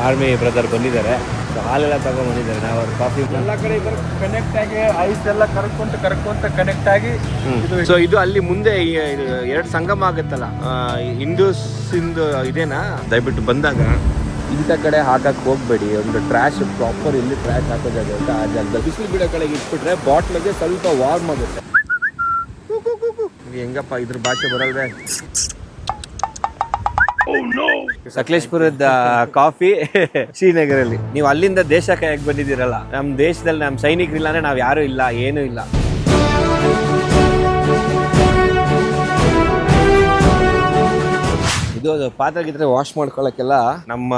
Army brother ಬಂದಿದ್ದಾರೆ. ಹಾಲೆಲ್ಲ ತಗೊಂಡ್ಬಂದಿದ್ದಾರೆ. ನಾವು ಅವ್ರ ಕಾಫಿ ಎಲ್ಲ ಕಡೆ ಕನೆಕ್ಟ್ ಆಗಿ ಐಸ್ ಎಲ್ಲ ಕರ್ಕೊಂತ ಕನೆಕ್ಟ್ ಆಗಿ. ಸೊ ಇದು ಅಲ್ಲಿ ಮುಂದೆ ಎರಡು ಸಂಗಮ ಆಗುತ್ತಲ್ಲ, ಹಿಂದೂಸ್ ಇಂದು ಇದೇನಾ? ದಯವಿಟ್ಟು ಬಂದಾಗ ಇಂಥ ಕಡೆ ಹಾಕಕ್ಕೆ ಹೋಗ್ಬೇಡಿ. ಒಂದು ಟ್ರ್ಯಾಶ್ ಪ್ರಾಪರ್ ಇಲ್ಲಿ ಟ್ರ್ಯಾಶ್ ಹಾಕೋ ಜಾಗ ಇರುತ್ತೆ, ಆ ಜಾಗದಲ್ಲಿ ಬಿಸಿಲು ಬಿಡೋ ಕಡೆಗೆ ಇಟ್ಬಿಟ್ರೆ ಬಾಟ್ಲಿಗೆ ಸ್ವಲ್ಪ ವಾರ್ಮ್ ಆಗುತ್ತೆ. ಹೆಂಗಪ್ಪ ಇದ್ರ ಭಾಷೆ ಬರಲ್ವೇ? ಸಕಲೇಶ್ಪುರದ ಕಾಫಿ ಶ್ರೀನಗರಲ್ಲಿ. ನೀವು ಅಲ್ಲಿಂದ ದೇಶ ಕಾಯಕ್ಕೆ ಬಂದಿದ್ದೀರಲ್ಲ, ನಮ್ಮ ದೇಶದಲ್ಲಿ ನಮ್ಮ ಸೈನಿಕರಿಲ್ಲ ಅಂದ್ರೆ ನಾವು ಯಾರು ಇಲ್ಲ, ಏನೂ ಇಲ್ಲ. ಇದು ಪಾತ್ರೆ ಗಿದ್ರೆ ವಾಶ್ ಮಾಡ್ಕೊಳಕ್ಕೆಲ್ಲ ನಮ್ಮ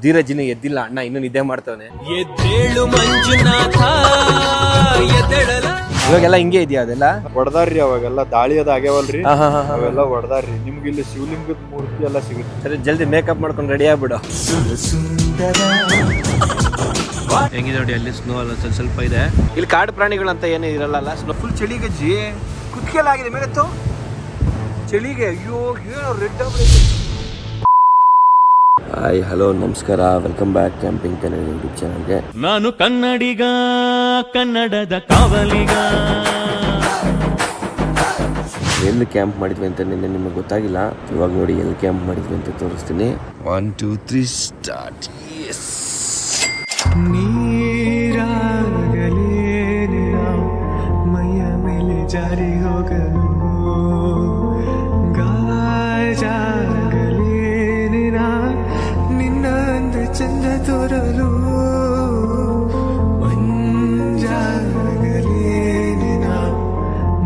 ಧೀರಜಿನ ಎದ್ದಿಲ್ಲ, ಅಣ್ಣ ಇನ್ನೂ ನಿದ್ದೆ ಮಾಡ್ತಾವನೆ. ಇವಾಗೆಲ್ಲ ಹಿಂಗೆ ಇದೆಯಾ? ಅದೆಲ್ಲ ಹೊಡೆದಾರ್ರಿ, ಅವಾಗೆಲ್ಲ ದಾಳಿ ಅದ ಆಗ್ಯಾವಲ್ರಿ, ಅವೆಲ್ಲ ಹೊಡೆದಾರ್ರಿ. ನಿಮ್ಗೆ ಇಲ್ಲಿ ಶಿವಲಿಂಗದ ಮೂರ್ತಿ ಎಲ್ಲ ಸಿಗುತ್ತೆ. ಸರಿ, ಜಲ್ದಿ ಮೇಕಪ್ ಮಾಡ್ಕೊಂಡು ರೆಡಿ ಆಗ್ಬಿಡು. ಹೆಂಗಿದೆ ನೋಡಿ, ಅಲ್ಲಿ ಸ್ನೋ ಎಲ್ಲ ಸ್ವಲ್ಪ ಇದೆ. ಇಲ್ಲಿ ಕಾಡು ಪ್ರಾಣಿಗಳಂತ ಏನೂ ಇರಲ್ಲ. ಸ್ನೋ ಫುಲ್ ಚಳಿಗೆ ಕುಕ್ಕೆಲ್ಲ ಆಗಿದೆ ಮೇಲೆ ಚಳಿಗೆ. ಅಯ್ಯೋ ಏನೋ ರೆಡ್ ಆಗ್ಬಿಡುತ್ತೆ. ಹಾಯ್, ಹಲೋ, ನಮಸ್ಕಾರ, welcome back camping Kannada YouTube ಚಾನಲ್ಗೆ. ನಾನು ಕನ್ನಡಿಗ, ಕನ್ನಡದ ಕಾವಲಿಗ. ಎಲ್ಲಿ ಕ್ಯಾಂಪ್ ಮಾಡಿದ್ವಿ ಅಂತ ನಿನ್ನೆ ನಿಮಗೆ ಗೊತ್ತಾಗಿಲ್ಲ. ಇವಾಗ ನೋಡಿ ಎಲ್ಲಿ ಕ್ಯಾಂಪ್ ಮಾಡಿದ್ವಿ ಅಂತ ತೋರಿಸ್ತೀನಿ. 1 2 3 ಸ್ಟಾರ್ಟ್. ನೀರಾಗಲೇನಿನ ಮೈಯ ಮೇಲೆ ಜಾರಿ ಹೋಗಲು, ಗಾಜಾಗಲೇನಿನ ನಿನ್ನ ಅಂದ ಚಂದ ತೋರಲು, ಮಂಜಾಗಲೇನಿನ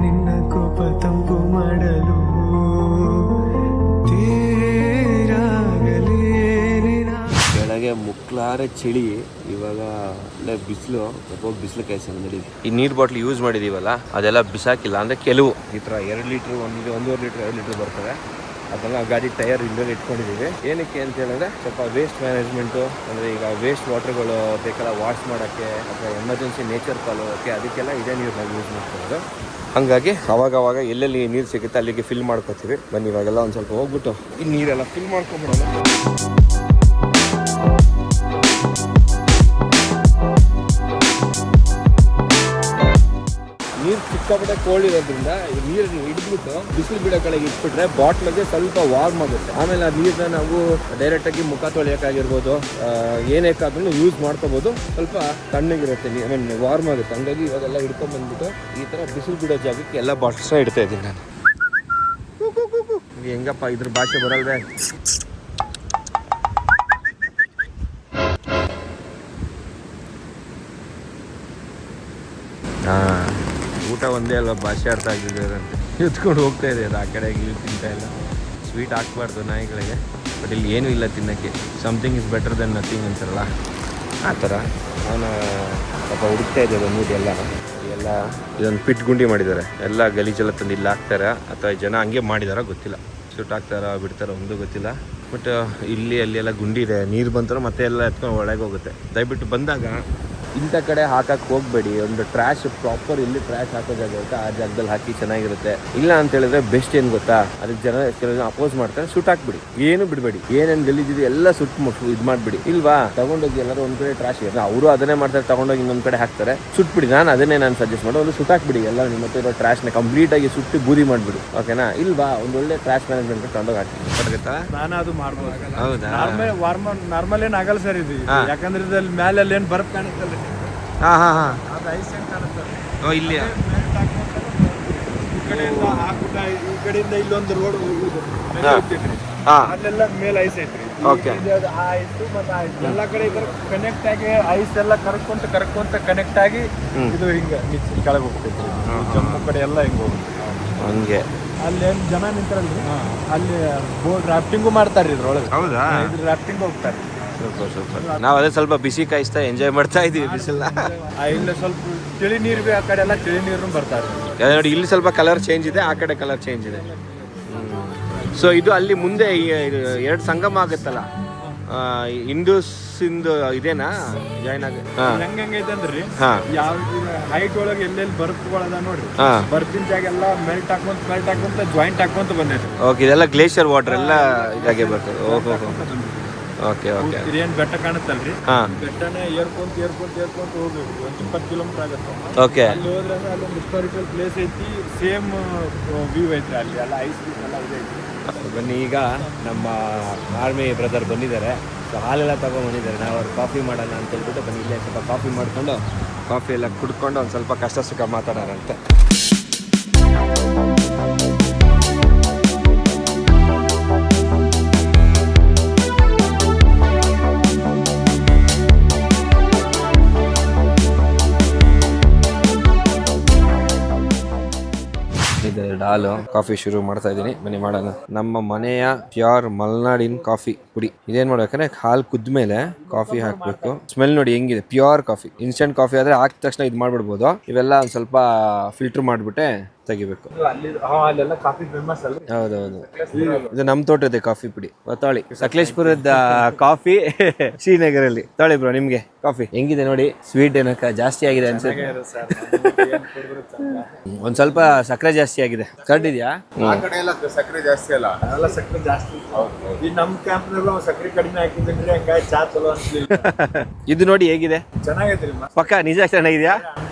ನಿನ್ನ ಕೋಪ ತಂಪು ಮಾಡಲು, ತೇರಾಗಲೇನಿನ. ಬೆಳಗ್ಗೆ ಮುಕ್ಲಾರ ಚಳಿ, ಇವಾಗ ಅಲ್ಲೇ ಬಿಸಿಲು, ಸ್ವಲ್ಪ ಬಿಸಿಲು ಕಾಯಿಸಿ ನಡೀವಿ. ಈ ನೀರು ಬಾಟ್ಲ್ ಯೂಸ್ ಮಾಡಿದೀವಲ್ಲ, ಅದೆಲ್ಲ ಬಿಸಾಕಿಲ್ಲ. ಅಂದರೆ ಕೆಲವು ಈ ಥರ 2 ಲೀಟ್ರ್ 1.5 ಲೀಟ್ರ್ 2 ಲೀಟ್ರ್ ಬರ್ತವೆ. ಅದೆಲ್ಲ ಗಾಡಿ ಟೈರ್ ಹಿಂದೆ ಇಟ್ಕೊಂಡಿದ್ದೀವಿ. ಏನಕ್ಕೆ ಅಂತ ಹೇಳಿದ್ರೆ ಸ್ವಲ್ಪ ವೇಸ್ಟ್ ಮ್ಯಾನೇಜ್ಮೆಂಟು, ಅಂದರೆ ಈಗ ವೇಸ್ಟ್ ವಾಟರ್ಗಳು ಬೇಕಲ್ಲ ವಾಶ್ ಮಾಡೋಕ್ಕೆ ಅಥವಾ ಎಮರ್ಜೆನ್ಸಿ ನೇಚರ್ ಕಾಲ್ ಹೋಗೋಕ್ಕೆ, ಅದಕ್ಕೆಲ್ಲ ಇದೇ ನೀರು ನಾವು ಯೂಸ್ ಮಾಡ್ತಿರೋದು. ಹಾಗಾಗಿ ಅವಾಗವಾಗ ಎಲ್ಲೆಲ್ಲಿ ನೀರು ಸಿಗುತ್ತೆ ಅಲ್ಲಿಗೆ ಫಿಲ್ ಮಾಡ್ಕೊತೀವಿ. ಬನ್ನಿ ಇವಾಗೆಲ್ಲ ಒಂದು ಸ್ವಲ್ಪ ಹೋಗ್ಬಿಟ್ಟು ಈ ನೀರೆಲ್ಲ ಫಿಲ್ ಮಾಡ್ಕೊಂಬಿಡೋಣ. ನೀರು ಸಿಕ್ಕಾಪಟ್ಟೆ ಕೋಲ್ಡ್ ಇರೋದ್ರಿಂದ ನೀರನ್ನು ಹಿಡಿದ್ಬಿಟ್ಟು ಬಿಸಿಲು ಬಿಡೋ ಕಡೆಗೆ ಇಟ್ಬಿಟ್ರೆ ಬಾಟ್ಲಿಗೆ ಸ್ವಲ್ಪ ವಾರ್ಮ್ ಆಗುತ್ತೆ. ಆಮೇಲೆ ಆ ನೀರನ್ನ ನಾವು ಡೈರೆಕ್ಟಾಗಿ ಮುಖ ತೊಳೆಯೋಕ್ಕಾಗಿರ್ಬೋದು, ಏನಕ್ಕಾದ್ರೂ ಯೂಸ್ ಮಾಡ್ಕೋಬೋದು. ಸ್ವಲ್ಪ ತಣ್ಣಗಿರುತ್ತೆ, ಐ ಮೀನ್ ವಾರ್ಮ್ ಆಗುತ್ತೆ. ಹಂಗಾಗಿ ಇವಾಗೆಲ್ಲ ಹಿಡ್ಕೊಂಡ್ಬಂದ್ಬಿಟ್ಟು ಈ ಥರ ಬಿಸಿಲು ಬಿಡೋ ಜಾಗಕ್ಕೆ ಎಲ್ಲ ಬಾಟ್ಲ್ಸ್ನ ಇಡ್ತಾ ಇದ್ದೀನಿ ನಾನು. ಹೆಂಗಪ್ಪ ಇದ್ರ ಭಾಷೆ ಬರಲ್ವೇ? ಊಟ ಒಂದೇ ಅಲ್ವಾ, ಭಾಷೆ ಅರ್ಥ ಆಗಿದ್ದಾರೆ ಅಂತ ಎತ್ಕೊಂಡು ಹೋಗ್ತಾ ಇದೆ. ಅದು ಆ ಕಡೆಗೆ ಇಲ್ಲಿ ತಿಂತಾ ಇಲ್ಲ. ಸ್ವೀಟ್ ಹಾಕ್ಬಾರ್ದು ನಾಯಿಗಳಿಗೆ, ಬಟ್ ಇಲ್ಲಿ ಏನೂ ಇಲ್ಲ ತಿನ್ನೋಕ್ಕೆ. Something is better than nothing ಅಂತಾರಲ್ಲ, ಆ ಥರ ನಾನು ಸ್ವಲ್ಪ ಹುಡುಕ್ತಾ ಇದ್ದೆ. ಬಂದ್ಬಿಟ್ಟು ಎಲ್ಲ ಇದೊಂದು ಪಿಟ್ ಗುಂಡಿ ಮಾಡಿದ್ದಾರೆ. ಎಲ್ಲ ಗಲೀಜೆಲ್ಲ ತಂದು ಇಲ್ಲಿ ಹಾಕ್ತಾರೆ, ಅಥವಾ ಜನ ಹಂಗೆ ಮಾಡಿದಾರ ಗೊತ್ತಿಲ್ಲ. ಸುಟ್ಟು ಹಾಕ್ತಾರ ಬಿಡ್ತಾರೋ ಒಂದು ಗೊತ್ತಿಲ್ಲ. ಬಟ್ ಇಲ್ಲಿ ಅಲ್ಲಿ ಎಲ್ಲ ಗುಂಡಿ ಇದೆ. ನೀರು ಬಂತಾರೋ ಮತ್ತೆ ಎಲ್ಲ ಎತ್ಕೊಂಡು ಒಳಗೆ ಹೋಗುತ್ತೆ. ದಯವಿಟ್ಟು ಬಂದಾಗ ಇಂಥ ಕಡೆ ಹಾಕಕ್ಕೆ ಹೋಗಬೇಡಿ. ಒಂದು ಟ್ರ್ಯಾಶ್ ಪ್ರಾಪರ್ ಇಲ್ಲಿ ಟ್ರ್ಯಾಶ್ ಹಾಕೋ ಜಾಗ ಇರುತ್ತೆ, ಆ ಜಾಗದಲ್ಲಿ ಹಾಕಿ ಚೆನ್ನಾಗಿರುತ್ತೆ. ಇಲ್ಲ ಅಂತ ಹೇಳಿದ್ರೆ ಬೆಸ್ಟ್ ಏನು ಗೊತ್ತಾ, ಅದಕ್ಕೆ ಕೆಲವು ಅಪೋಸ್ ಮಾಡ್ತಾರೆ, ಸುಟ್ಟಾಕ್ಬಿಡಿ. ಏನು ಬಿಡಬೇಡಿ, ಏನೇನು ಗಲೀಜಿದೆ ಎಲ್ಲ ಸುಟ್ಟು ಇದು ಮಾಡಿಬಿಡಿ. ಇಲ್ವಾ, ತಗೊಂಡೋಗಿ ಎಲ್ಲರೂ ಒಂದು ಕಡೆ ಟ್ರ್ಯಾಶ್ ಇರುತ್ತೆ, ಅವರು ಅದನ್ನೇ ಮಾಡ್ತಾರೆ, ತಗೊಂಡೋಗಿ ಇನ್ನೊಂದು ಕಡೆ ಹಾಕ್ತಾರೆ, ಸುಟ್ಬಿಡಿ. ನಾನು ಸಜೆಸ್ಟ್ ಮಾಡೋದು ಒಂದು ಸುಟ್ಟಾಕ್ಬಿಡಿ. ಎಲ್ಲ ನಿಮ್ಮ ಹತ್ರ ಇರೋ ಟ್ರ್ಯಾಶ್ನ ಕಂಪ್ಲೀಟಾಗಿ ಸುಟ್ಟು ಬೂದಿ ಮಾಡಿಬಿಡಿ. ಓಕೆನಾ? ಇಲ್ವಾ, ಒಂದು ಒಳ್ಳೆ ಟ್ರ್ಯಾಶ್ ಮ್ಯಾನೇಜ್ಮೆಂಟ್ ತಗೊಂಡೋಗಿ ಹಾಕಿ. ಗೊತ್ತಾಗುತ್ತಾ? ನಾನು ಅದು ಮಾಡ್ಬೋದು. ಹೌದಾ? ನಾರ್ಮಲ್ ಏನು ಆಗಲ್ಲ ಸರ್ ಇದು, ಯಾಕಂದ್ರೆ ಇದ್ರಲ್ಲಿ ಮೇಲೆ ಏನು ಬರ್ಫ್ ಕಾಣುತ್ತಲ್ಲ, ಅದು ಐಸ್ ಏನು ಕಾಣುತ್ತಲ್ಲ. ಇಲ್ಲಿ ಈ ಕಡೆಯಿಂದ ಹಾಕ್ಬಿಟ್ಟ, ಈ ಕಡೆಯಿಂದ ಇಲ್ಲೊಂದು ರೋಡ್ ಹೋಗ್ತಿದ್ರಿ, ಅಲ್ಲೆಲ್ಲ ಮೇಲೆ ಐಸ್ ಐತ್ರಿ. ಆ ಐಸು ಮತ್ತೆ ಐಸ್ ಎಲ್ಲ ಕಡೆ ಕನೆಕ್ಟ್ ಆಗಿ ಐಸ್ ಎಲ್ಲ ಕರ್ಕೊಂತ ಕನೆಕ್ಟ್ ಆಗಿ ಇದು ಹಿಂಗ ಕೆಳಗೆ ಹೋಗ್ತೈತ್ರಿ. ಜಮ್ಮು ಕಡೆ ಎಲ್ಲ ಹಿಂಗ ಹೋಗುತ್ತೆ ಹಂಗೆ. ಅಲ್ಲಿ ಏನು ಜನ ನಿಂತಾರಲ್ರಿ, ಅಲ್ಲಿ ಬೋಟ್ ರಾಫ್ಟಿಂಗು ಮಾಡ್ತಾರ್ರಿ ಇದ್ರೊಳಗೆ. ಹೌದಾ? ರಾಫ್ಟಿಂಗ್ ಹೋಗ್ತಾರೆ. ಸೂಪರ್. ನಾವು ಅದೇ ಸ್ವಲ್ಪ ಬಿಸಿ ಕಾಯಿಸ್ತಾ ಎಂಜಾಯ್ ಮಾಡ್ತಾ ಇದೀವಿ ಬಿಸಿಲ. ಇಲ್ಲಿ ಸ್ವಲ್ಪ ತಿಳಿ ನೀರು ಆ ಕಡೆ ಎಲ್ಲ ತಿಳಿ ನೀರು ಬರ್ತಾರೆ ನೋಡಿ. ಇಲ್ಲಿ ಸ್ವಲ್ಪ ಕಲರ್ ಚೇಂಜ್ ಇದೆ, ಆ ಕಡೆ ಕಲರ್ ಚೇಂಜ್ ಇದೆ. ಸೊ ಇದು ಅಲ್ಲಿ ಮುಂದೆ 2 ಸಂಗಮ ಆಗುತ್ತಲ್ಲ, ಹಿಂದೂಸ್ ಇಂದು ಇದೇನಾ ಜಾಯ್ನ್ ಆಗ ಹೆಂಗೈತೆ ಅಂದ್ರಿ, ಯಾವ ಹೈಟ್ ಒಳಗೆ ಎಲ್ಲೆಲ್ಲಿ ಬರ್ಫ್ಗಳದ ನೋಡ್ರಿ, ಬರ್ಫಿನ ಜಾಗ ಎಲ್ಲ ಮೆಲ್ಟ್ ಹಾಕೊಂತ ಜಾಯಿಂಟ್ ಹಾಕೊಂತ ಬಂದೈತೆ. ಓಕೆ, ಇದೆಲ್ಲ ಗ್ಲೇಷಿಯರ್ ವಾಟರ್ ಎಲ್ಲ ಇದಾಗೆ ಬರ್ತದೆ. ಓಹೋ, ಓಕೆ ಓಕೆ. ಏನ್ ಬೆಟ್ಟ ಕಾಣುತ್ತಲ್ರಿ, ಹಾಂ ಬೆಟ್ಟನೇ ಏರ್ಕೊಂತ ಹೋಗ್ಬೇಕು. ಒಂದು 20 ಕಿಲೋಮೀಟರ್ ಆಗುತ್ತೆ. ಓಕೆ. ಅಲ್ಲಿ ಹೋದ್ರೆ ಅಲ್ಲೊಂದು ಹಿಸ್ಟಾರಿಕಲ್ ಪ್ಲೇಸ್ ಐತಿ, ಸೇಮ್ ವ್ಯೂ ಐತ್ರಿ. ಅಲ್ಲಿ ಎಲ್ಲ ಐಸ್ ಎಲ್ಲ ಇದೆ ಐತಿ. ಬನ್ನಿ, ಈಗ ನಮ್ಮ ಆರ್ಮಿ ಬ್ರದರ್ ಬಂದಿದ್ದಾರೆ. ಸೊ ಹಾಲೆಲ್ಲ ತೊಗೊಂಬಂದಿದ್ದಾರೆ. ನಾವು ಅವ್ರು ಕಾಫಿ ಮಾಡೋಣ ಅಂತ ಹೇಳ್ಬಿಟ್ಟು ಬನ್ನಿ ಇಲ್ಲೇ ಸ್ವಲ್ಪ ಕಾಫಿ ಮಾಡಿಕೊಂಡು ಕಾಫಿ ಎಲ್ಲ ಕುಡ್ಕೊಂಡು ಒಂದು ಸ್ವಲ್ಪ ಕಷ್ಟ ಸುಖ ಮಾತಾಡೋರಂತೆ. ಇದೆರಡು ಹಾಲು, ಕಾಫಿ ಶುರು ಮಾಡ್ತಾ ಇದ್ದೀನಿ. ಬನ್ನಿ ಮಾಡೋಣ. ನಮ್ಮ ಮನೆಯ ಪ್ಯೂರ್ ಮಲ್ನಾಡಿನ ಕಾಫಿ ಪುಡಿ. ಇದೇನ್ ಮಾಡ್ಬೇಕಂದ್ರೆ ಹಾಲು ಕುದ್ಮೇಲೆ ಕಾಫಿ ಹಾಕ್ಬೇಕು. ಸ್ಮೆಲ್ ನೋಡಿ ಹೆಂಗಿದೆ, ಪ್ಯೂರ್ ಕಾಫಿ. ಇನ್ಸ್ಟೆಂಟ್ ಕಾಫಿ ಆದ್ರೆ ಹಾಕಿದ ತಕ್ಷಣ ಇದು ಮಾಡ್ಬಿಡ್ಬೋದು. ಇವೆಲ್ಲ ಒಂದು ಸ್ವಲ್ಪ ಫಿಲ್ಟರ್ ಮಾಡ್ಬಿಟ್ಟೆ ತೆಗಿಬೇಕು. ಅಲ್ಲೆಲ್ಲ ಕಾಫಿ ಫೇಮಸ್ ಅಲ್ರಿ. ಹೌದೌದು, ಇದು ನಮ್ಮ ತೋಟದ ಕಾಫಿ ಪುಡಿ. ತಾಳಿ ಸಕಲೇಶ್ಪುರದ ಕಾಫಿ ಶ್ರೀನಗರಲ್ಲಿ. ತಾಳಿ ಬ್ರೋ, ನಿಮ್ಗೆ ಕಾಫಿ ಹೆಂಗಿದೆ ನೋಡಿ. ಸ್ವೀಟ್ ಏನಕ್ಕ ಜಾಸ್ತಿ ಆಗಿದೆ ಅನ್ಸುತ್ತೆ. ಒಂದ್ ಸ್ವಲ್ಪ ಸಕ್ಕರೆ ಜಾಸ್ತಿ ಆಗಿದೆ. ಕರೆಕ್ಟ್ ಇದೆಯಾ? ಸಕ್ಕರೆ ಜಾಸ್ತಿ ಅಲ್ಲ, ಎಲ್ಲ ಸಕ್ಕರೆ ಜಾಸ್ತಿ. ಈ ನಮ್ ಕ್ಯಾಂಪ್ನಾಗ ಸಕ್ಕರೆ ಕಡಿಮೆ ಹಾಕಿದ್ರೆ ಹಂಗಾಗಿ ಚಾ ಚಲೋ ಅನ್ಸ್ಲಿಲ್ಲ. ಇದು ನೋಡಿ ಹೇಗಿದೆ, ಚೆನ್ನಾಗೈತ್ರಿ. ಪಕ್ಕ ನಿಜ ಚೆನ್ನಾಗಿದ್ಯಾ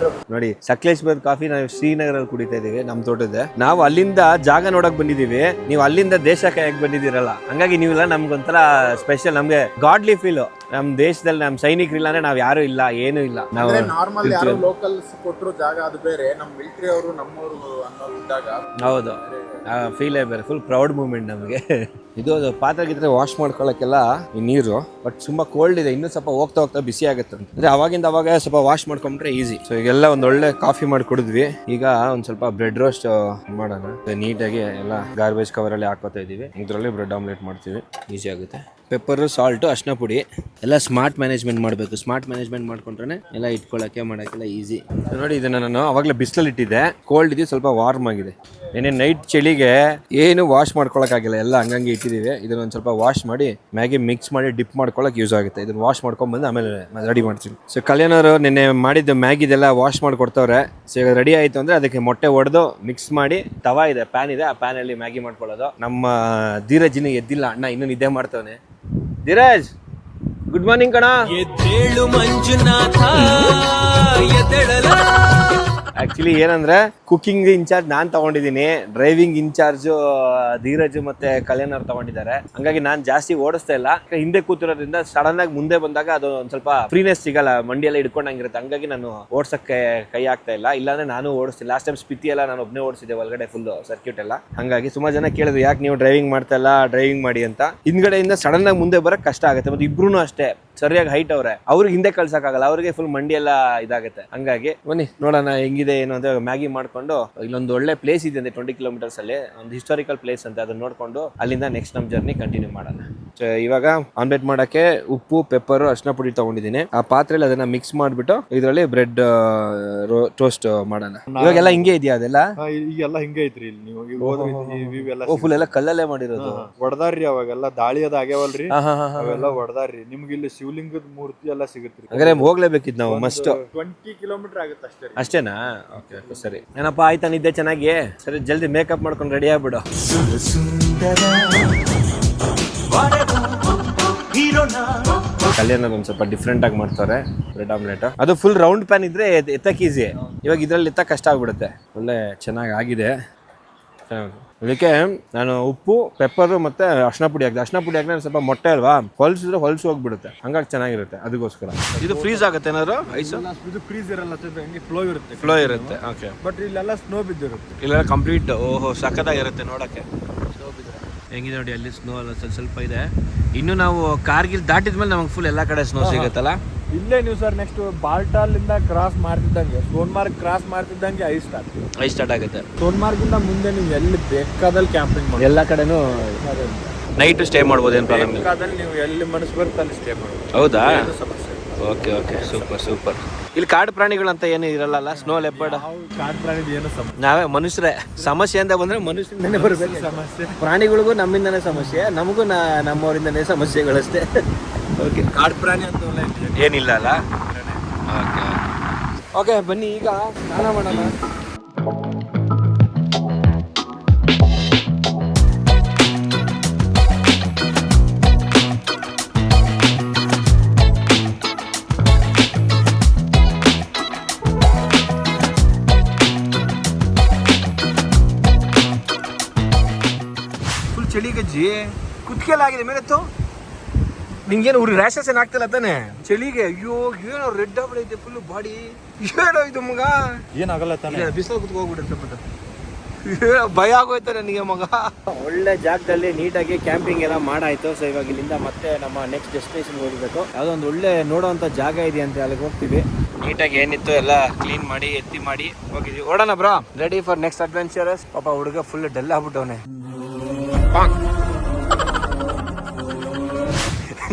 ನೋಡಿ. ಸಕಲೇಶ್ಪುರದ ಕಾಫಿ ನಾವು ಶ್ರೀನಗರಲ್ಲಿ ಕುಡಿತಾ ಇದೀವಿ, ನಮ್ ತೋಟದ. ನಾವು ಅಲ್ಲಿಂದ ಜಾಗ ನೋಡಕ್ ಬಂದಿದೀವಿ, ನೀವು ಅಲ್ಲಿಂದ ದೇಶ ಕಾಯಕ್ ಬಂದಿದ್ದೀರಲ್ಲ. ಹಂಗಾಗಿ ನೀವೆಲ್ಲ ನಮ್ಗೊಂಥರ ಸ್ಪೆಷಲ್. ನಮ್ಗೆ ಗಾಡ್ಲಿ ಫೀಲ್. ನಮ್ ದೇಶದಲ್ಲಿ ನಮ್ ಸೈನಿಕರಿಲ್ಲ ಅಂದ್ರೆ ನಾವ್ ಯಾರು ಇಲ್ಲ, ಏನು ಇಲ್ಲ. ನಾವು ನಾರ್ಮಲ್ ಯಾರು ಲೋಕಲ್ಸ್ ಕೊಟ್ಟರು ಜಾಗ ಅದು ಬೇರೆ, ನಮ್ ಮಿಲಿಟರಿ ಅವರು ನಮ್ಮವರು ಅನ್ನೋರು ಇದ್ದಾಗ ಹೌದು, ಫೀಲೇ ಬೇರೆ. ಫುಲ್ ಪ್ರೌಡ್ ಮೂಮೆಂಟ್ ನಮಗೆ. ಇದು ಪಾತ್ರೆ ಗಿದ್ರೆ ವಾಶ್ ಮಾಡ್ಕೊಳ್ಳೋಕ್ಕೆಲ್ಲ ಈ ನೀರು, ಬಟ್ ತುಂಬಾ ಕೋಲ್ಡ್ ಇದೆ. ಇನ್ನೂ ಸ್ವಲ್ಪ ಹೋಗ್ತಾ ಹೋಗ್ತಾ ಬಿಸಿ ಆಗುತ್ತೆ ಅಂದ್ರೆ ಅವಾಗಿಂದ ಅವಾಗ ಸ್ವಲ್ಪ ವಾಶ್ ಮಾಡ್ಕೊಂಡ್ರೆ ಈಸಿ. ಸೊ ಈಗೆಲ್ಲ ಒಂದ್ ಒಳ್ಳೆ ಕಾಫಿ ಮಾಡಿ ಕುಡಿದ್ವಿ. ಈಗ ಒಂದ್ ಸ್ವಲ್ಪ ಬ್ರೆಡ್ ರೋಸ್ಟ್ ಮಾಡೋಣ. ನೀಟಾಗಿ ಎಲ್ಲ ಗಾರ್ಬೇಜ್ ಕವರ್ ಅಲ್ಲಿ ಹಾಕೋತಾ ಇದೀವಿ. ಇದರಲ್ಲಿ ಬ್ರೆಡ್ ಆಮ್ಲೆಟ್ ಮಾಡ್ತೀವಿ, ಈಸಿ ಆಗುತ್ತೆ. ಪೆಪ್ಪರು, ಸಾಲ್ಟು, ಅರ್ಶಿನ ಪುಡಿ ಎಲ್ಲ ಸ್ಮಾರ್ಟ್ ಮ್ಯಾನೇಜ್ಮೆಂಟ್ ಮಾಡಬೇಕು. ಸ್ಮಾರ್ಟ್ ಮ್ಯಾನೇಜ್ಮೆಂಟ್ ಮಾಡ್ಕೊಂಡ್ರೆ ಎಲ್ಲ ಇಟ್ಕೊಳ್ಳೋಕ್ಕೆ ಮಾಡೋಕ್ಕೆಲ್ಲ ಈಸಿ. ನೋಡಿ, ಇದನ್ನ ನಾನು ಅವಾಗಲೇ ಬಿಸಿಲಲ್ಲಿ ಇಟ್ಟಿದ್ದೆ. ಕೋಲ್ಡ್ ಇದೆ, ಸ್ವಲ್ಪ ವಾರ್ಮ್ ಆಗಿದೆ. ಏನೇ ನೈಟ್ ಚಳಿಗೆ ಏನು ವಾಶ್ ಮಾಡ್ಕೊಳಕ್ಕಾಗಿಲ್ಲ, ಎಲ್ಲ ಹಂಗಂಗೆ ಇಟ್ಟಿದ್ದೀವಿ. ಇದನ್ನ ಒಂದು ಸ್ವಲ್ಪ ವಾಶ್ ಮಾಡಿ ಮ್ಯಾಗಿ ಮಿಕ್ಸ್ ಮಾಡಿ ಡಿಪ್ ಮಾಡ್ಕೊಳಕ್ಕೆ ಯೂಸ್ ಆಗುತ್ತೆ. ಇದನ್ನ ವಾಶ್ ಮಾಡ್ಕೊಂಡ್ಬಂದು ಆಮೇಲೆ ರೆಡಿ ಮಾಡ್ತೀನಿ. ಸೊ ಕಲ್ಯಾಣವರು ನಿನ್ನೆ ಮಾಡಿದ್ದು ಮ್ಯಾಗಿದೆಲ್ಲ ವಾಶ್ ಮಾಡಿಕೊಡ್ತವ್ರೆ. ಸೊ ಈಗ ರೆಡಿ ಆಯಿತು ಅಂದರೆ ಅದಕ್ಕೆ ಮೊಟ್ಟೆ ಒಡೆದು ಮಿಕ್ಸ್ ಮಾಡಿ, ತವಾ ಇದೆ, ಪ್ಯಾನ್ ಇದೆ, ಆ ಪ್ಯಾನಲ್ಲಿ ಮ್ಯಾಗಿ ಮಾಡ್ಕೊಳ್ಳೋದು. ನಮ್ಮ ಧೀರಜಿನ ಎದ್ದಿಲ್ಲ, ಅಣ್ಣ ಇನ್ನೂ ನಿದ್ದೆ ಮಾಡ್ತವನೆ. ಧೀರಜ್, ಗುಡ್ ಮಾರ್ನಿಂಗ್ ಕಣ. ಎದ್ದೇಳು ಮಂಜುನಾಥ ಎದ್ದೇಳಲ. ಆಕ್ಚುಲಿ ಏನಂದ್ರೆ ಕುಕಿಂಗ್ ಇನ್ಚಾರ್ಜ್ ನಾನ್ ತಗೊಂಡಿದ್ದೀನಿ, ಡ್ರೈವಿಂಗ್ ಇನ್ಚಾರ್ಜ್ ಧೀರಜ್ ಮತ್ತೆ ಕಲ್ಯಾಣ್ ಅವ್ರು ತಗೊಂಡಿದ್ದಾರೆ. ಹಂಗಾಗಿ ನಾನ್ ಜಾಸ್ತಿ ಓಡಿಸ್ತಾ ಇಲ್ಲ. ಹಿಂದೆ ಕೂತಿರೋದ್ರಿಂದ ಸಡನ್ ಆಗಿ ಮುಂದೆ ಬಂದಾಗ ಅದು ಒಂದ್ ಸ್ವಲ್ಪ ಫ್ರೀನೆಸ್ ಸಿಗಲ್ಲ, ಮಂಡಿಯೆಲ್ಲ ಹಿಡ್ಕೊಂಡಂಗಿರುತ್ತೆ. ಹಂಗಾಗಿ ನಾನು ಓಡ್ಸಕ್ಕೆ ಕೈ ಆಗ್ತಾ ಇಲ್ಲ. ಇಲ್ಲಾಂದ್ರೆ ನಾನು ಓಡಿಸ್ತೀನಿ. ಲಾಸ್ಟ್ ಟೈಮ್ ಸ್ಪಿತಿ ಎಲ್ಲ ನಾನು ಒಬ್ಬನೇ ಓಡಿಸಿದ್ದೆ ಒಳಗಡೆ ಫುಲ್ ಸರ್ಕ್ಯೂಟ್ ಎಲ್ಲ. ಹಂಗಾಗಿ ಸುಮಾರು ಜನ ಕೇಳಿದ್ರು ಯಾಕೆ ನೀವು ಡ್ರೈವಿಂಗ್ ಮಾಡ್ತಾ ಇಲ್ಲ, ಡ್ರೈವಿಂಗ್ ಮಾಡಿ ಅಂತ. ಹಿಂದ್ಗಡೆಯಿಂದ ಸಡನ್ ಆಗಿ ಮುಂದೆ ಬರಕ್ ಕಷ್ಟ ಆಗುತ್ತೆ. ಮತ್ತೆ ಇಬ್ರು ಅಷ್ಟೇ ಸರಿಯಾಗಿ ಹೈಟ್ ಅವ್ರೆ, ಅವ್ರಿಗೆ ಹಿಂದೆ ಕಳ್ಸಕ್ಕಾಗಲ್ಲ, ಅವ್ರಿಗೆ ಫುಲ್ ಮಂಡಿ ಎಲ್ಲ ಇದಾಗುತ್ತೆ. ಹಂಗಾಗಿ ಬನ್ನಿ ನೋಡೋಣ ಹೆಂಗಿದೆ ಏನು ಅಂತ. ಮ್ಯಾಗಿ ಮಾಡ್ಕೊಂಡು ಇಲ್ಲೊಂದು ಒಳ್ಳೆ ಪ್ಲೇಸ್ ಇದೆ ಅಂದ್ರೆ 20 ಕಿಲೋಮೀಟರ್ಸ್ ಅಲ್ಲಿ ಒಂದು ಹಿಸ್ಟಾರಿಕಲ್ ಪ್ಲೇಸ್ ಅಂತ, ಅದನ್ನ ನೋಡ್ಕೊಂಡು ಅಲ್ಲಿಂದ ನೆಕ್ಸ್ಟ್ ನಮ್ ಜರ್ನಿ ಕಂಟಿನ್ಯೂ ಮಾಡೋಣ. ಇವಾಗ ಆಮ್ಲೆಟ್ ಮಾಡಕ್ಕೆ ಉಪ್ಪು, ಪೆಪ್ಪರ್, ಅರ್ಶಿನ ಪುಡಿ ತಗೊಂಡಿದ್ದೀನಿ. ಆ ಪಾತ್ರೆಯಲ್ಲಿ ಅದನ್ನ ಮಿಕ್ಸ್ ಮಾಡ್ಬಿಟ್ಟು ಇದರಲ್ಲಿ ಬ್ರೆಡ್ ಟೋಸ್ಟ್ ಮಾಡೋಣ. ಇವಾಗೆಲ್ಲ ಹಿಂಗೆ ಇದೆಯಾ ಅದೆಲ್ಲ? ಈಗೆಲ್ಲ ಹಿಂಗೆ ಐತ್ರಿ. ಇಲ್ಲಿ ನೀವು ಈಗ ಹೋದ್ರೆ ಫುಲ್ ಎಲ್ಲ ಕಲ್ಲಲ್ಲೇ ಮಾಡಿರೋದು. ಹೊಡೆದಾರ್ರಿ, ಅವಾಗೆಲ್ಲ ದಾಳಿ ಅದ ಆಗ್ಯಾವಲ್ರಿ, ಅವೆಲ್ಲ ಹೊಡೆದಾರ್ರಿ. ನಿಮ್ಗೆ ಇಲ್ಲಿ ಶಿವಲಿಂಗದ ಮೂರ್ತಿ ಎಲ್ಲ ಸಿಗುತ್ತೆ. ಹಾಗಾದ್ರೆ ಹೋಗ್ಲೇಬೇಕಿದ್ ನಾವು ಮಸ್ಟ್. 20 ಕಿಲೋಮೀಟರ್ ಆಗುತ್ತೆ ಅಷ್ಟೇ. ಅಷ್ಟೇನಾ? ಓಕೆ, ಸರಿ. ಏನಪ್ಪ ಆಯ್ತಾ ನಿದ್ದೆ ಚೆನ್ನಾಗಿ? ಸರಿ, ಜಲ್ದಿ ಮೇಕಪ್ ಮಾಡ್ಕೊಂಡು ರೆಡಿ ಆಗ್ಬಿಡು. ಕಲ್ಯಾಣ ಒಂದ್ ಸ್ವಲ್ಪ ಡಿಫ್ರೆಂಟ್ ಆಗಿ ಮಾಡ್ತಾರೆ ಬ್ರೆಡ್ ಆಮ್ಲೆಟ್. ಅದು ಫುಲ್ ರೌಂಡ್ ಪ್ಯಾನ್ ಇದ್ರೆ ಎತ್ತಕ್ಕೆ ಈಸಿ. ಇವಾಗ ಇದ್ರಲ್ಲಿ ಎತ್ತಕ್ಕೆ ಕಷ್ಟ ಆಗ್ಬಿಡುತ್ತೆ. ಒಳ್ಳೆ ಚೆನ್ನಾಗಿ ಆಗಿದೆ. ಇದಕ್ಕೆ ನಾನು ಉಪ್ಪು, ಪೆಪ್ಪರು ಮತ್ತೆ ಅರ್ಶಿನ ಪುಡಿ ಹಾಕಿದೆ. ಅರ್ಶಿನ ಪುಡಿ ಹಾಕಿದ್ರೆ ಸ್ವಲ್ಪ ಮೊಟ್ಟೆ ಅಲ್ವಾ, ಹೊಲ್ಸಿದ್ರೆ ಹೊಲ್ಸು ಹೋಗ್ಬಿಡುತ್ತೆ. ಹಂಗಾಗಿ ಚೆನ್ನಾಗಿರುತ್ತೆ. ಅದಕ್ಕೋಸ್ಕರ ಇದು ಫ್ರೀಸ್ ಆಗುತ್ತೆ ಏನಾದ್ರು ಐಸ್? ಇದು ಫ್ರೀಸ್ ಇರಲ್ಲ, ಹಂಗೆ ಫ್ಲೋ ಇರುತ್ತೆ. ಫ್ಲೋ ಇರುತ್ತೆ. ಓಕೆ. ಬಟ್ ಇಲ್ಲೆಲ್ಲ ಸ್ನೋ ಬಿದ್ದಿರುತ್ತೆ. ಇಲ್ಲೆಲ್ಲ ಕಂಪ್ಲೀಟ್ ಓಹೋ ಸಖತ್ತಾಗಿರುತ್ತೆ ನೋಡಕ್ಕೆ. ಹೆಂಗಿದೆ ನೋಡಿ, ಅಲ್ಲಿ ಸ್ನೋ ಎಲ್ಲ ಸ್ವಲ್ಪ ಇದೆ. ಇನ್ನು ನಾವು ಕಾರ್ಗಿಲ್ ದಾಟಿದ್ಮೇಲೆ ನಮಗೆ ಫುಲ್ ಎಲ್ಲ ಕಡೆ ಸ್ನೋ ಸಿಗುತ್ತಲ್ಲ. ಇಲ್ಲೇ ನೀವು ಸರ್ ನೆಕ್ಸ್ಟ್ ಬಾಲ್ಟಾಲಿಂದ ಕ್ರಾಸ್ ಮಾಡ್ತಿದ್ದಂಗೆ, ಸೋನ್ಮಾರ್ಗ್ ಕ್ರಾಸ್ ಮಾಡ್ತಿದ್ದಂಗೆ ಐಸ್ ಸ್ಟಾರ್ಟ್ ಆಗುತ್ತೆ. ಸೋನ್ಮಾರ್ಗಿಂದ ಮುಂದೆ ನೀವು ಎಲ್ಲಿ ಬೇಕಾದಲ್ಲಿ ಕ್ಯಾಂಪಿಂಗ್ ಮಾಡಿ, ಎಲ್ಲ ಕಡೆನೂ ನೈಟ್ ಸ್ಟೇ ಮಾಡ್ಬೋದು. ಏನು ಪ್ರಾಬ್ಲಮ್ ಇಲ್ಲ. ಬೇಕಾದಲ್ಲಿ ನೀವು ಎಲ್ಲಿ ಮನಸ್ಸು ಬರುತ್ತೆ ಅಲ್ಲಿ ಸ್ಟೇ ಮಾಡ್ಬೋದು. ಹೌದಾ? ಸಮಸ್ಯೆ. Okay okay, super super. ಇಲ್ಲಿ ಕಾಡು ಪ್ರಾಣಿಗಳಂತ ಏನು ಇರಲ್ಲ, ಸ್ನೋ ಲೆಪರ್ಡ್. ಕಾಡು ಪ್ರಾಣಿದು ಏನು ಸಮಸ್ಯೆ? ನಾವೇ ಮನುಷ್ಯರೇ ಸಮಸ್ಯೆ ಅಂತ ಬಂದ್ರೆ ಮನುಷ್ಯರಿಂದನೇ ಬರಬೇಕು ಸಮಸ್ಯೆ. ಪ್ರಾಣಿಗಳಿಗೂ ನಮ್ಮಿಂದನೇ ಸಮಸ್ಯೆ, ನಮಗೂ ನಮ್ಮವರಿಂದನೇ ಸಮಸ್ಯೆಗಳಷ್ಟೇ. ಓಕೆ, ಕಾಡು ಪ್ರಾಣಿ ಅಂತ ಏನಿಲ್ಲ ಅಲ್ಲ. ಓಕೆ ಓಕೆ, ಬನ್ನಿ ಈಗ ಸ್ನಾನ ಮಾಡೋಣ. ಅಜ್ಜಿ ಕುತ್ಕೆಲಾಗಿದೆ ಮೇಲೆತ್ತು ನಿಂಗೇನು ಉರಿ ರ್ಯಾಷಸ್ ಏನು ಆಗ್ತಿಲ್ಲ ತಾನೆ ಚಳಿಗೆ ಅಯ್ಯೋ ಏನೋ ರೆಡ್ ಆಗ್ಬಿಡೈತೆ ಫುಲ್ ಬಾಡಿ ಏನೋ ಇದು ಮಗ ಏನಾಗಲ್ಲ ತಾನೆ ಬಿಸಿಲು ಕುತ್ಕೊ ಹೋಗ್ಬಿಡುತ್ತೆ ಮತ್ತೆ ಭಯ ಆಗೋಯ್ತು ನನಗೆ ಮಗ. ಒಳ್ಳೆ ಜಾಗದಲ್ಲಿ ನೀಟಾಗಿ ಕ್ಯಾಂಪಿಂಗ್ ಎಲ್ಲ ಮಾಡಾಯ್ತು. ಸೊ ಇವಾಗ ಇಲ್ಲಿಂದ ಮತ್ತೆ ನಮ್ಮ ನೆಕ್ಸ್ಟ್ ಡೆಸ್ಟಿನೇಷನ್ ಹೋಗ್ಬೇಕು. ಯಾವುದೋ ಒಂದು ಒಳ್ಳೆ ನೋಡೋವಂಥ ಜಾಗ ಇದೆ ಅಂತ ಅಲ್ಲಿಗೆ ಹೋಗ್ತೀವಿ. ನೀಟಾಗಿ ಏನಿತ್ತು ಎಲ್ಲ ಕ್ಲೀನ್ ಮಾಡಿ ಎತ್ತಿ ಮಾಡಿ ಹೋಗಿದ್ವಿ. ಓಡೋಣ ಬ್ರಾ, ರೆಡಿ ಫಾರ್ ನೆಕ್ಸ್ಟ್ ಅಡ್ವೆಂಚರಸ್. ಪಾಪ ಹುಡುಗ ಫುಲ್ ಡಲ್ ಆಗ್ಬಿಟ್ಟವನೆ.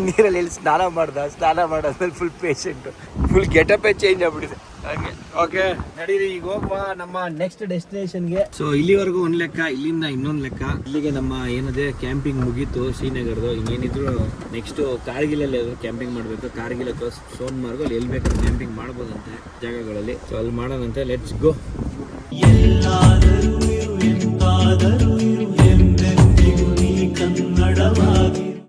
ನೀರಲ್ಲಿ ಎಲ್ಲಿ ಸ್ನಾನ ಮಾಡಿದ್ಮೇಲೆ ಫುಲ್ ಪೇಷಂಟ್, ಫುಲ್ ಗೆಟಪೇ ಚೇಂಜ್ ಆಗ್ಬಿಟ್ಟಿದೆ ಹಾಗೆ. ಓಕೆ ನಡೀರಿ, ಈಗ ಹೋಗುವ ನಮ್ಮ ನೆಕ್ಸ್ಟ್ ಡೆಸ್ಟಿನೇಷನ್ಗೆ. ಸೊ ಇಲ್ಲಿವರೆಗೂ ಒಂದ್ ಲೆಕ್ಕ, ಇಲ್ಲಿಂದ ಇನ್ನೊಂದು ಲೆಕ್ಕ. ಇಲ್ಲಿಗೆ ನಮ್ಮ ಏನಿದೆ ಕ್ಯಾಂಪಿಂಗ್ ಮುಗೀತು ಶ್ರೀನಗರದು. ಇನ್ನೇನಿದ್ರು ನೆಕ್ಸ್ಟ್ ಕಾರ್ಗಿಲಲ್ಲಿ ಕ್ಯಾಂಪಿಂಗ್ ಮಾಡಬೇಕು. ಕಾರ್ಗಿಲ್ ಅಥವಾ ಸೋನ್ಮಾರ್ಗ್, ಅಲ್ಲಿ ಎಲ್ಲಿ ಬೇಕಾದ್ರೂ ಕ್ಯಾಂಪಿಂಗ್ ಮಾಡ್ಬೋದಂತೆ ಜಾಗಗಳಲ್ಲಿ. ಸೊ ಅಲ್ಲಿ ಮಾಡೋಣಂತೆ. Let's go. ಎಲ್ಲಾದರೂ ಇರು ಎಂತಾದರೂ ಇರು